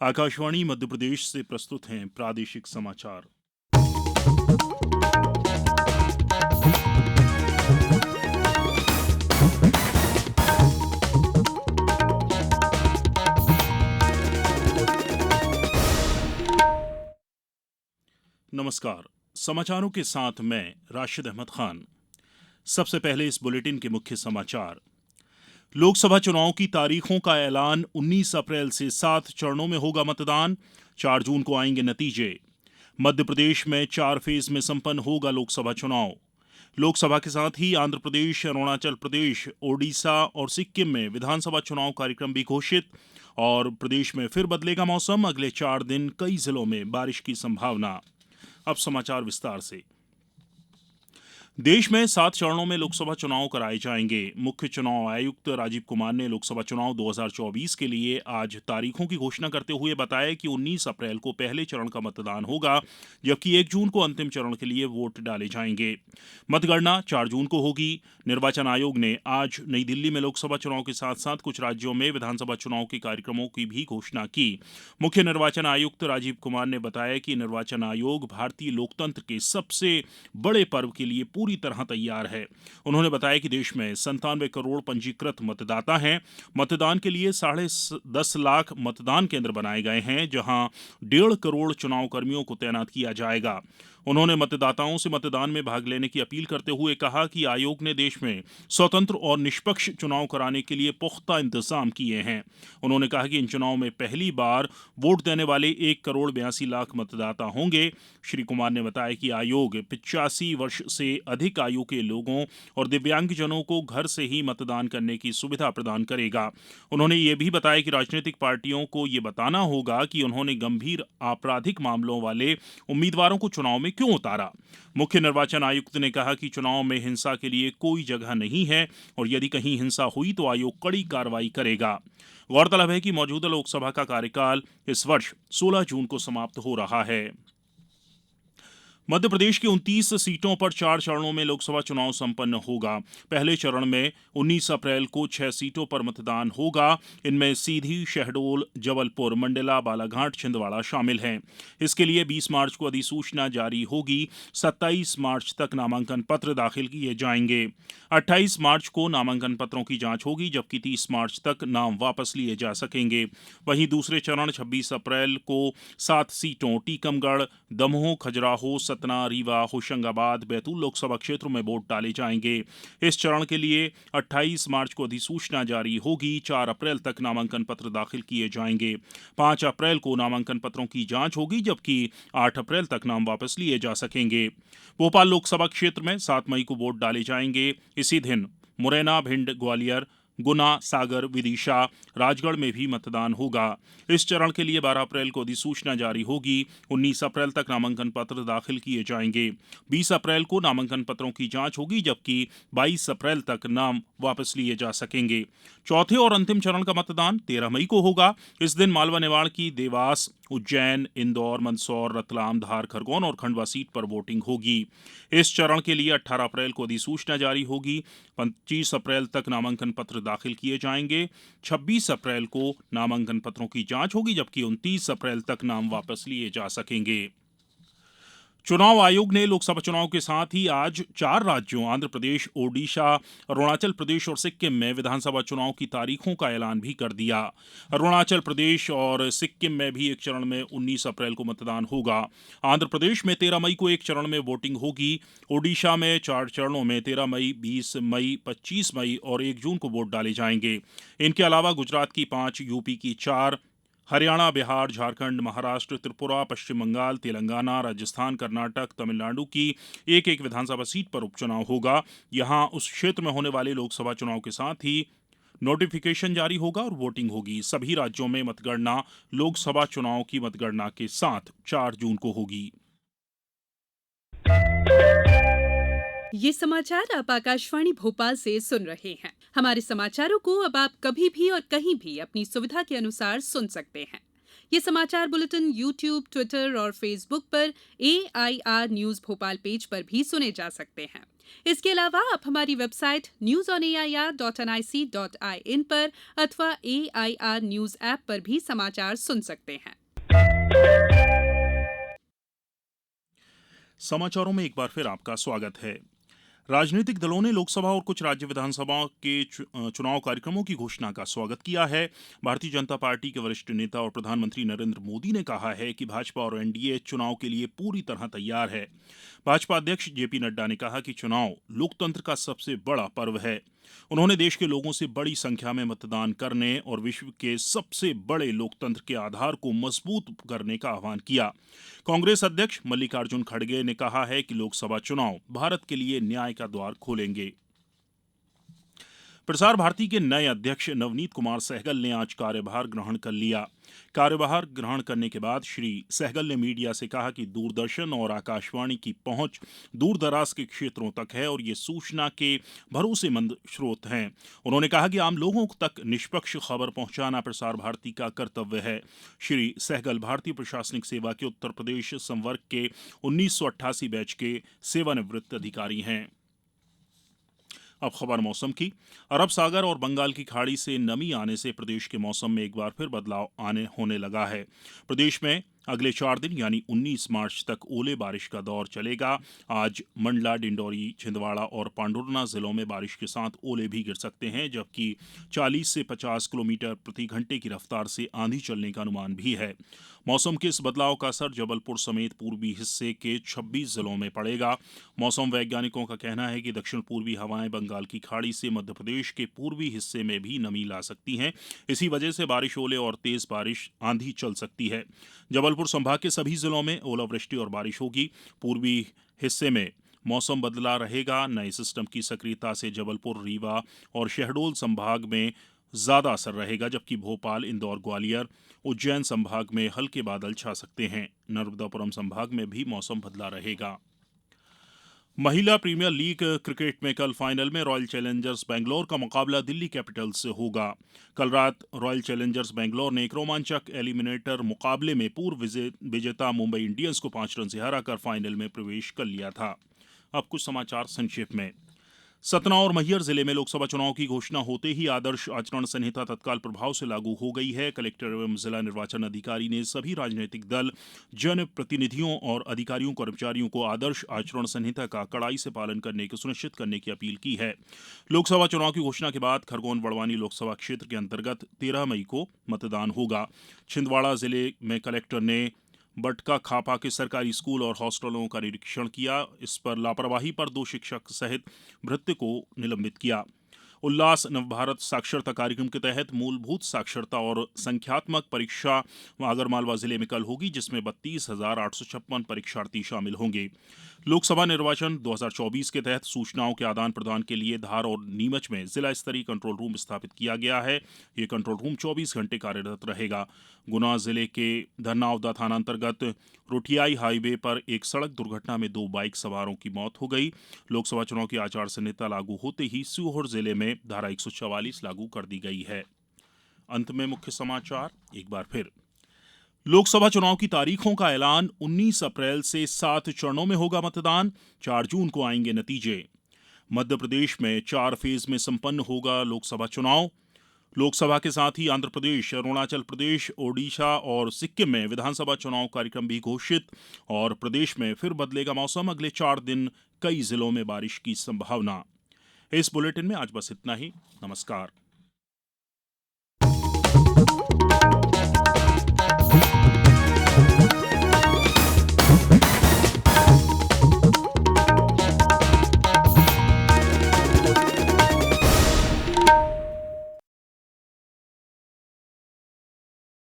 आकाशवाणी मध्य प्रदेश से प्रस्तुत हैं प्रादेशिक समाचार। नमस्कार। समाचारों के साथ मैं राशिद अहमद खान। सबसे पहले इस बुलेटिन के मुख्य समाचार। लोकसभा चुनाव की तारीखों का ऐलान 19 अप्रैल से 7 चरणों में होगा मतदान। 4 जून को आएंगे नतीजे। मध्य प्रदेश में 4 फेज में संपन्न होगा लोकसभा चुनाव। लोकसभा के साथ ही आंध्र प्रदेश, अरुणाचल प्रदेश, ओडिशा और सिक्किम में विधानसभा चुनाव कार्यक्रम भी घोषित। और प्रदेश में फिर बदलेगा मौसम। अगले 4 दिन कई जिलों में बारिश की संभावना। अब समाचार विस्तार से। देश में 7 चरणों में लोकसभा चुनाव कराए जाएंगे। मुख्य चुनाव आयुक्त राजीव कुमार ने लोकसभा चुनाव 2024 के लिए आज तारीखों की घोषणा करते हुए बताया कि 19 अप्रैल को पहले चरण का मतदान होगा, जबकि 1 जून को अंतिम चरण के लिए वोट डाले जाएंगे। मतगणना 4 जून को होगी। निर्वाचन आयोग ने आज नई दिल्ली में लोकसभा चुनाव के साथ साथ कुछ राज्यों में विधानसभा चुनाव के कार्यक्रमों की भी घोषणा की। मुख्य निर्वाचन आयुक्त राजीव कुमार ने बताया कि निर्वाचन आयोग भारतीय लोकतंत्र के सबसे बड़े पर्व के लिए पूरी तरह तैयार है। उन्होंने बताया कि देश में 97 करोड़ पंजीकृत मतदाता हैं। मतदान के लिए 10.5 लाख मतदान केंद्र बनाए गए हैं, जहां 1.5 करोड़ चुनाव कर्मियों को तैनात किया जाएगा। उन्होंने मतदाताओं से मतदान में भाग लेने की अपील करते हुए कहा कि आयोग ने देश में स्वतंत्र और निष्पक्ष चुनाव कराने के लिए पुख्ता इंतजाम किए हैं। उन्होंने कहा कि इन चुनाव में पहली बार वोट देने वाले 1 करोड़ 82 लाख मतदाता होंगे। श्री कुमार ने बताया कि आयोग 85 वर्ष से अधिक आयु के लोगों और दिव्यांगजनों को घर से ही मतदान करने की सुविधा प्रदान करेगा। उन्होंने ये भी बताया कि राजनीतिक पार्टियों को ये बताना होगा कि उन्होंने गंभीर आपराधिक मामलों वाले उम्मीदवारों को चुनाव में क्यों उतारा। मुख्य निर्वाचन आयुक्त ने कहा कि चुनाव में हिंसा के लिए कोई जगह नहीं है और यदि कहीं हिंसा हुई तो आयोग कड़ी कार्रवाई करेगा। गौरतलब है कि मौजूदा लोकसभा का कार्यकाल इस वर्ष 16 जून को समाप्त हो रहा है। मध्य प्रदेश की 29 सीटों पर 4 चरणों में लोकसभा चुनाव संपन्न होगा। पहले चरण में 19 अप्रैल को 6 सीटों पर मतदान होगा। इनमें सीधी, शहडोल, जबलपुर, मंडला, बालाघाट, छिंदवाड़ा शामिल हैं। इसके लिए 20 मार्च को अधिसूचना जारी होगी। 27 मार्च तक नामांकन पत्र दाखिल किए जाएंगे। 28 मार्च को नामांकन पत्रों की जांच होगी, जबकि 30 मार्च तक नाम वापस लिए जा सकेंगे। वहीं दूसरे चरण 26 अप्रैल को 7 सीटों टीकमगढ़, दमोह, खजुराहो, सतना, रीवा, होशंगाबाद, बैतूल लोकसभा क्षेत्रों में वोट डाले जाएंगे। इस चरण के लिए 28 मार्च को अधिसूचना जारी होगी। 4 अप्रैल तक नामांकन पत्र दाखिल किए जाएंगे। 5 अप्रैल को नामांकन पत्रों की जांच होगी, जबकि 8 अप्रैल तक नाम वापस लिए जा सकेंगे। भोपाल लोकसभा क्षेत्र में 7 मई को वोट डाले जाएंगे। इसी दिन मुरैना, भिंड, ग्वालियर, गुना, सागर, विदिशा, राजगढ़ में भी मतदान होगा। इस चरण के लिए 12 अप्रैल को अधिसूचना जारी होगी। 19 अप्रैल तक नामांकन पत्र दाखिल किए जाएंगे। 20 अप्रैल को नामांकन पत्रों की जांच होगी, जबकि 22 अप्रैल तक नाम वापस लिए जा सकेंगे। चौथे और अंतिम चरण का मतदान 13 मई को होगा। इस दिन मालवा निमाड़ की देवास, उज्जैन, इंदौर, मंदसौर, रतलाम, धार, खरगोन और खंडवा सीट पर वोटिंग होगी। इस चरण के लिए 18 अप्रैल को अधिसूचना जारी होगी। 25 अप्रैल तक नामांकन पत्र दाखिल किए जाएंगे। 26 अप्रैल को नामांकन पत्रों की जांच होगी, जबकि 29 अप्रैल तक नाम वापस लिए जा सकेंगे। चुनाव आयोग ने लोकसभा चुनाव के साथ ही आज 4 राज्यों आंध्र प्रदेश, ओडिशा, अरुणाचल प्रदेश और सिक्किम में विधानसभा चुनाव की तारीखों का ऐलान भी कर दिया। अरुणाचल प्रदेश और सिक्किम में भी एक चरण में 19 अप्रैल को मतदान होगा। आंध्र प्रदेश में 13 मई को एक चरण में वोटिंग होगी। ओडिशा में 4 चरणों में 13 मई, 20 मई, 25 मई और 1 जून को वोट डाले जाएंगे। इनके अलावा गुजरात की 5, यूपी की 4, हरियाणा, बिहार, झारखंड, महाराष्ट्र, त्रिपुरा, पश्चिम बंगाल, तेलंगाना, राजस्थान, कर्नाटक, तमिलनाडु की एक एक विधानसभा सीट पर उपचुनाव होगा। यहां उस क्षेत्र में होने वाले लोकसभा चुनाव के साथ ही नोटिफिकेशन जारी होगा और वोटिंग होगी। सभी राज्यों में मतगणना लोकसभा चुनाव की मतगणना के साथ 4 जून को होगी। ये समाचार आप आकाशवाणी भोपाल से सुन रहे हैं। हमारे समाचारों को अब आप कभी भी और कहीं भी अपनी सुविधा के अनुसार सुन सकते हैं। ये समाचार बुलेटिन YouTube, ट्विटर और फेसबुक पर AIR न्यूज भोपाल पेज पर भी सुने जा सकते हैं। इसके अलावा आप हमारी वेबसाइट newsonair.nic.in पर अथवा AIR न्यूज ऐप पर भी समाचार सुन सकते हैं। समाचारों में एक बार फिर आपका स्वागत है। राजनीतिक दलों ने लोकसभा और कुछ राज्य विधानसभाओं के चुनाव कार्यक्रमों की घोषणा का स्वागत किया है। भारतीय जनता पार्टी के वरिष्ठ नेता और प्रधानमंत्री नरेंद्र मोदी ने कहा है कि भाजपा और एनडीए चुनाव के लिए पूरी तरह तैयार है। भाजपा अध्यक्ष जेपी नड्डा ने कहा कि चुनाव लोकतंत्र का सबसे बड़ा पर्व है। उन्होंने देश के लोगों से बड़ी संख्या में मतदान करने और विश्व के सबसे बड़े लोकतंत्र के आधार को मजबूत करने का आह्वान किया। कांग्रेस अध्यक्ष मल्लिकार्जुन खड़गे ने कहा है कि लोकसभा चुनाव भारत के लिए न्याय का द्वार खोलेंगे। प्रसार भारती के नए अध्यक्ष नवनीत कुमार सहगल ने आज कार्यभार ग्रहण कर लिया। कार्यभार ग्रहण करने के बाद श्री सहगल ने मीडिया से कहा कि दूरदर्शन और आकाशवाणी की पहुंच दूर दराज के क्षेत्रों तक है और ये सूचना के भरोसेमंद स्रोत हैं। उन्होंने कहा कि आम लोगों तक निष्पक्ष खबर पहुंचाना प्रसार भारती का कर्तव्य है। श्री सहगल भारतीय प्रशासनिक सेवा के उत्तर प्रदेश संवर्ग के 1988 बैच के सेवानिवृत्त अधिकारी हैं। अब खबर मौसम की। अरब सागर और बंगाल की खाड़ी से नमी आने से प्रदेश के मौसम में एक बार फिर बदलाव होने लगा है। प्रदेश में अगले 4 दिन यानी 19 मार्च तक ओले बारिश का दौर चलेगा। आज मंडला, डिंडौरी, छिंदवाड़ा और पांडुरना जिलों में बारिश के साथ ओले भी गिर सकते हैं, जबकि 40 से 50 किलोमीटर प्रति घंटे की रफ्तार से आंधी चलने का अनुमान भी है। मौसम के इस बदलाव का असर जबलपुर समेत पूर्वी हिस्से के 26 जिलों में पड़ेगा। मौसम वैज्ञानिकों का कहना है कि दक्षिण पूर्वी हवाएं बंगाल की खाड़ी से मध्य प्रदेश के पूर्वी हिस्से में भी नमी ला सकती हैं। इसी वजह से बारिश, ओले और तेज बारिश, आंधी चल सकती है। जबलपुर संभाग के सभी जिलों में ओलावृष्टि और बारिश होगी। पूर्वी हिस्से में मौसम बदला रहेगा। नए सिस्टम की सक्रियता से जबलपुर, रीवा और शहडोल संभाग में ज्यादा असर रहेगा, जबकि भोपाल, इंदौर, ग्वालियर, उज्जैन संभाग में हल्के बादल छा सकते हैं। नर्मदापुरम संभाग में भी मौसम बदला रहेगा। महिला प्रीमियर लीग क्रिकेट में कल फाइनल में रॉयल चैलेंजर्स बैंगलोर का मुकाबला दिल्ली कैपिटल्स से होगा। कल रात रॉयल चैलेंजर्स बैंगलोर ने एक रोमांचक एलिमिनेटर मुकाबले में पूर्व विजेता मुंबई इंडियंस को 5 रन से हराकर फाइनल में प्रवेश कर लिया था। अब कुछ समाचार संक्षेप में। सतना और मैहर जिले में लोकसभा चुनाव की घोषणा होते ही आदर्श आचरण संहिता तत्काल प्रभाव से लागू हो गई है। कलेक्टर एवं जिला निर्वाचन अधिकारी ने सभी राजनीतिक दल, जनप्रतिनिधियों और अधिकारियों कर्मचारियों को आदर्श आचरण संहिता का कड़ाई से पालन करने की सुनिश्चित करने की अपील की है। लोकसभा चुनाव की घोषणा के बाद खरगोन बड़वानी लोकसभा क्षेत्र के अंतर्गत 13 मई को मतदान होगा। छिंदवाड़ा जिले में कलेक्टर ने बटका खापा के सरकारी स्कूल और हॉस्टलों का निरीक्षण किया। इस पर लापरवाही पर 2 शिक्षक सहित भृत्य को निलंबित किया। उल्लास नवभारत साक्षरता कार्यक्रम के तहत मूलभूत साक्षरता और संख्यात्मक परीक्षा आगरमालवा जिले में कल होगी, जिसमें 32,856 परीक्षार्थी शामिल होंगे। लोकसभा निर्वाचन 2024 के तहत सूचनाओं के आदान प्रदान के लिए धार और नीमच में जिला स्तरीय कंट्रोल रूम स्थापित किया गया है। ये कंट्रोल रूम 24 घंटे कार्यरत रहेगा। गुना जिले के धरनावदा थाना अंतर्गत रोटियाई हाईवे पर एक सड़क दुर्घटना में 2 बाइक सवारों की मौत हो गई। लोकसभा चुनाव की आचार संहिता लागू होते ही सीहोर जिले में धारा 144 लागू कर दी गई है। अंत में मुख्य समाचार एक बार फिर। लोकसभा चुनाव की तारीखों का ऐलान। 19 अप्रैल से 7 चरणों में होगा मतदान। 4 जून को आएंगे नतीजे। मध्य प्रदेश में 4 फेज में संपन्न होगा लोकसभा चुनाव। लोकसभा के साथ ही आंध्र प्रदेश, अरुणाचल प्रदेश, ओडिशा और सिक्किम में विधानसभा चुनाव कार्यक्रम भी घोषित। और प्रदेश में फिर बदलेगा मौसम। अगले 4 दिन कई जिलों में बारिश की संभावना। इस बुलेटिन में आज बस इतना ही। नमस्कार।